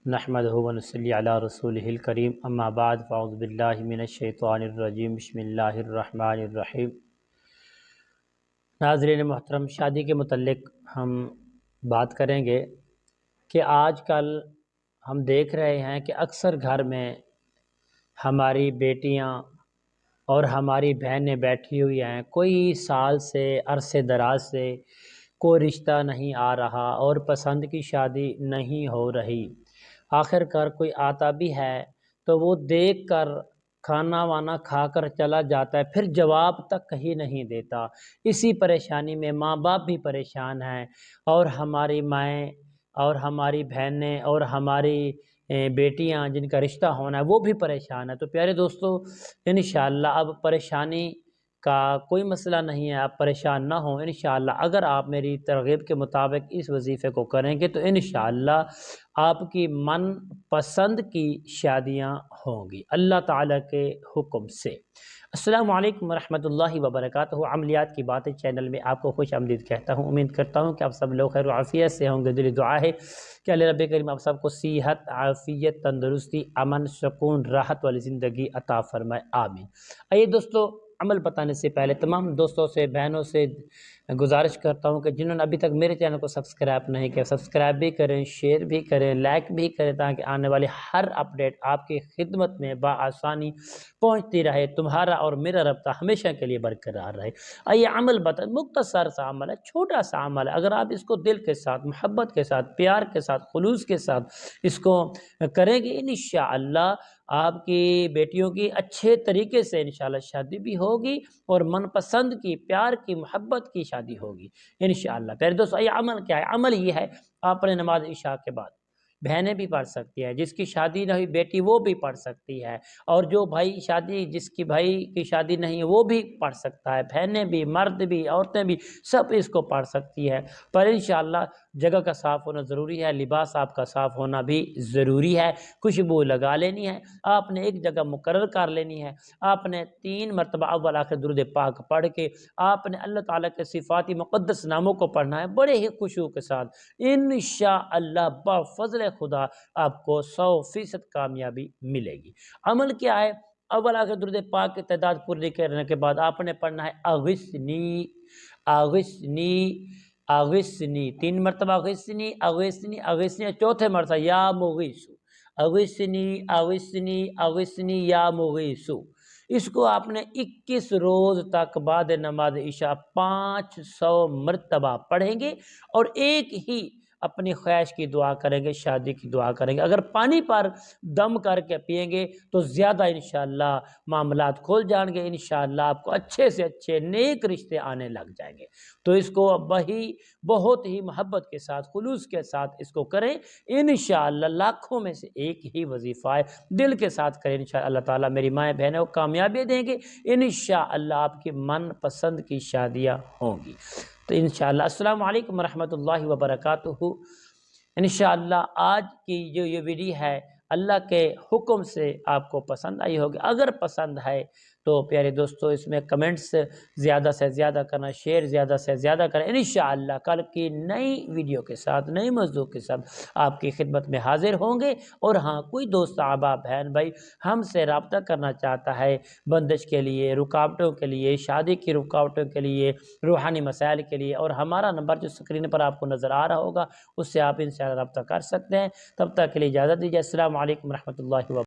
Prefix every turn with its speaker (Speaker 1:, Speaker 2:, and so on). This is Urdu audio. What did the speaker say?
Speaker 1: نحمدہ و نصلی علی رسولہ الکریم اما بعد فاعوذ باللہ من الشیطان الرجیم بسم اللہ الرحمن الرحیم۔ ناظرین محترم، شادی کے متعلق ہم بات کریں گے کہ آج کل ہم دیکھ رہے ہیں کہ اکثر گھر میں ہماری بیٹیاں اور ہماری بہنیں بیٹھی ہوئی ہیں، کوئی سال سے عرصے دراز سے کوئی رشتہ نہیں آ رہا اور پسند کی شادی نہیں ہو رہی۔ آخر کار کوئی آتا بھی ہے تو وہ دیکھ کر کھانا وانا کھا کر چلا جاتا ہے، پھر جواب تک ہی نہیں دیتا۔ اسی پریشانی میں ماں باپ بھی پریشان ہیں، اور ہماری مائیں اور ہماری بہنیں اور ہماری بیٹیاں جن کا رشتہ ہونا ہے وہ بھی پریشان ہے۔ تو پیارے دوستو، انشاءاللہ اب پریشانی کا کوئی مسئلہ نہیں ہے، آپ پریشان نہ ہوں۔ انشاءاللہ اگر آپ میری ترغیب کے مطابق اس وظیفے کو کریں گے تو انشاءاللہ آپ کی من پسند کی شادیاں ہوں گی اللہ تعالیٰ کے حکم سے۔ السلام علیکم ورحمۃ اللہ وبرکاتہ۔ عملیات کی باتیں چینل میں آپ کو خوش آمدید کہتا ہوں۔ امید کرتا ہوں کہ آپ سب لوگ خیر و عافیت سے ہوں گے۔ دلی دعا ہے کہ اللہ رب کریم آپ سب کو صحت، عافیت، تندرستی، امن، سکون، راحت والی زندگی عطا فرمائے، آمین۔ آئیے دوستو، عمل بتانے سے پہلے تمام دوستوں سے، بہنوں سے گزارش کرتا ہوں کہ جنہوں نے ابھی تک میرے چینل کو سبسکرائب نہیں کیا، سبسکرائب بھی کریں، شیئر بھی کریں، لائک بھی کریں، تاکہ آنے والی ہر اپڈیٹ آپ کی خدمت میں بآسانی پہنچتی رہے، تمہارا اور میرا رابطہ ہمیشہ کے لیے برقرار رہے۔ آئیے عمل بتائیں، مختصر سا عمل ہے، چھوٹا سا عمل ہے، اگر آپ اس کو دل کے ساتھ، محبت کے ساتھ، پیار کے ساتھ، خلوص کے ساتھ اس کو کریں گے، انشاءاللہ آپ کی بیٹیوں کی اچھے طریقے سے انشاءاللہ شادی بھی ہوگی اور من پسند کی، پیار کی، محبت کی شادی ہوگی انشاءاللہ۔ پیارے دوستو، یہ عمل کیا ہے؟ عمل یہ ہے، آپ نے نماز عشاء کے بعد بہنیں بھی پڑھ سکتی ہیں، جس کی شادی نہیں ہوئی بیٹی وہ بھی پڑھ سکتی ہے، اور جو بھائی شادی، جس کی بھائی کی شادی نہیں ہے وہ بھی پڑھ سکتا ہے، بہنیں بھی، مرد بھی، عورتیں بھی، سب اس کو پڑھ سکتی ہے۔ پر انشاءاللہ جگہ کا صاف ہونا ضروری ہے، لباس آپ کا صاف ہونا بھی ضروری ہے، خوشبو لگا لینی ہے، آپ نے ایک جگہ مقرر کر لینی ہے، آپ نے 3 مرتبہ اول آخر درود پاک پڑھ کے آپ نے اللہ تعالیٰ کے صفاتی مقدس ناموں کو پڑھنا ہے بڑے ہی خشوع کے ساتھ۔ انشاءاللہ بفضل خدا آپ کو 100% کامیابی ملے گی۔ عمل کیا ہے؟ اول آخر درود پاک کی تعداد پوری کرنے کے بعد آپ نے پڑھنا ہے اغثنی اغثنی اغثنی، 3 مرتبہ اغثنی اغثنی اغثنی، چوتھے مرتبہ یا مغیث، اغثنی اغثنی اغثنی یا مغیث۔ اس کو آپ نے 21 روز تک بعد نماز عشاء 500 مرتبہ پڑھیں گے، اور ایک ہی اپنی خواہش کی دعا کریں گے، شادی کی دعا کریں گے۔ اگر پانی پر دم کر کے پئیں گے تو زیادہ انشاءاللہ معاملات کھول جائیں گے، انشاءاللہ آپ کو اچھے سے اچھے نیک رشتے آنے لگ جائیں گے۔ تو اس کو بہت ہی محبت کے ساتھ، خلوص کے ساتھ اس کو کریں، انشاءاللہ لاکھوں میں سے ایک ہی وظیفہ ہے، دل کے ساتھ کریں، انشاءاللہ اللہ تعالیٰ میری مائیں بہنوں کو کامیابی دیں گے، انشاءاللہ آپ کی من پسند کی شادیاں ہوں گی۔ تو انشاءاللہ السلام علیکم ورحمۃ اللہ وبرکاتہ۔ انشاءاللہ آج کی جو یہ ویڈیو ہے اللہ کے حکم سے آپ کو پسند آئی ہوگی۔ اگر پسند ہے تو پیارے دوستو اس میں کمنٹس زیادہ سے زیادہ کرنا، شیئر زیادہ سے زیادہ کریں۔ انشاءاللہ کل کی نئی ویڈیو کے ساتھ، نئی موضوع کے ساتھ آپ کی خدمت میں حاضر ہوں گے۔ اور ہاں، کوئی دوست، احباب، بہن بھائی ہم سے رابطہ کرنا چاہتا ہے بندش کے لیے، رکاوٹوں کے لیے، شادی کی رکاوٹوں کے لیے، روحانی مسائل کے لیے، اور ہمارا نمبر جو اسکرین پر آپ کو نظر آ رہا ہوگا اس سے آپ ان سے رابطہ کر سکتے ہیں۔ تب تک کے لیے اجازت دیجیے۔ السلام علیکم ورحمۃ اللہ وبرکاتہ۔